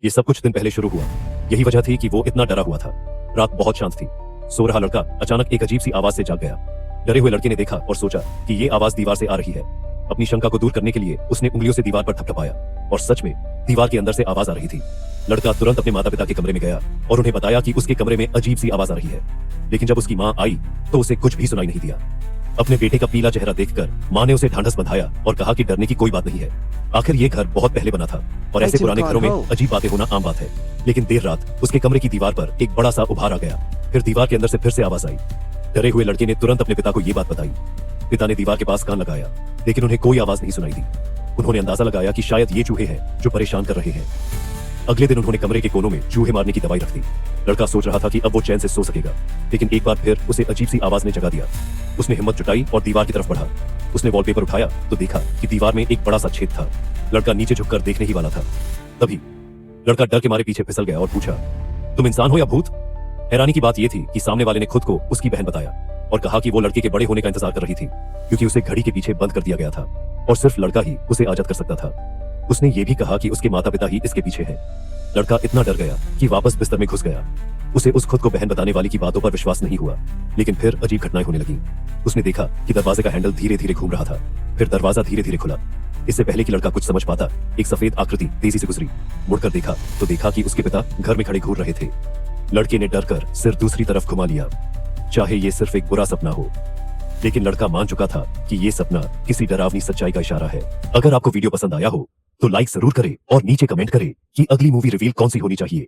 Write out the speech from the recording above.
ये सब कुछ दिन पहले शुरू हुआ। यही वजह थी कि वो इतना डरा हुआ था। रात बहुत शांत थी। सो रहा लड़का अचानक एक अजीब सी आवाज से जाग गया। डरे हुए लड़के ने देखा और सोचा कि ये आवाज दीवार से आ रही है। अपनी शंका को दूर करने के लिए उसने उंगलियों से दीवार पर थपथपाया और सच में दीवार के अंदर से आवाज आ रही थी। लड़का तुरंत अपने माता पिता के कमरे में गया और उन्हें बताया कि उसके कमरे में अजीब सी आवाज आ रही है। लेकिन जब उसकी माँ आई तो उसे कुछ भी सुनाई नहीं दिया। अपने बेटे का पीला चेहरा देखकर माँ ने उसे ढांढस बंधाया और कहा कि डरने की कोई बात नहीं है। आखिर ये घर बहुत पहले बना था और ऐसे पुराने घरों में अजीब बातें होना आम बात है। लेकिन देर रात उसके कमरे की दीवार पर एक बड़ा सा उभार आ गया। फिर दीवार के अंदर से फिर से आवाज आई। डरे हुए लड़के ने तुरंत अपने पिता को ये बात बताई। पिता ने दीवार के पास कान लगाया लेकिन उन्हें कोई आवाज नहीं सुनाई दी। उन्होंने अंदाजा लगाया कि शायद ये चूहे हैं जो परेशान कर रहे हैं। अगले दिन उन्होंने कमरे के कोनों में चूहे मारने की दवाई रख दी। लड़का सोच रहा था कि अब वो चैन से सो सकेगा, लेकिन एक बार फिर उसे अजीब सी आवाज ने जगा दिया। उसने हिम्मत जुटाई और दीवार की तरफ बढ़ा। उसने वॉलपेपर उठाया तो देखा कि दीवार में एक बड़ा सा छेद था। लड़का नीचे झुककर देखने ही वाला था, तभी लड़का डर के मारे पीछे फिसल गया और पूछा, तुम इंसान हो या भूत? हैरानी की बात यह थी कि सामने वाले ने खुद को उसकी बहन बताया और कहा कि वो लड़के के बड़े होने का इंतजार कर रही थी, क्योंकि उसे घड़ी के पीछे बंद कर दिया गया था और सिर्फ लड़का ही उसे आजाद कर सकता था। उसने ये भी कहा कि उसके माता पिता ही इसके पीछे हैं। लड़का इतना डर गया कि वापस बिस्तर में घुस गया। उसे उस खुद को बहन बताने वाली की बातों पर विश्वास नहीं हुआ। लेकिन फिर अजीब घटनाएं होने लगी। उसने देखा कि दरवाजे का हैंडल धीरे धीरे घूम रहा था। फिर दरवाजा धीरे धीरे खुला। इससे पहले कि लड़का कुछ समझ पाता, एक सफेद आकृति तेजी से गुजरी। मुड़कर देखा तो देखा कि उसके पिता घर में खड़े घूर रहे थे। लड़के ने डरकर सिर दूसरी तरफ घुमा लिया, चाहे ये सिर्फ एक बुरा सपना हो। लेकिन लड़का मान चुका था कि ये सपना किसी डरावनी सच्चाई का इशारा है। अगर आपको वीडियो पसंद आया हो तो लाइक जरूर करें और नीचे कमेंट करें कि अगली मूवी रिवील कौन सी होनी चाहिए।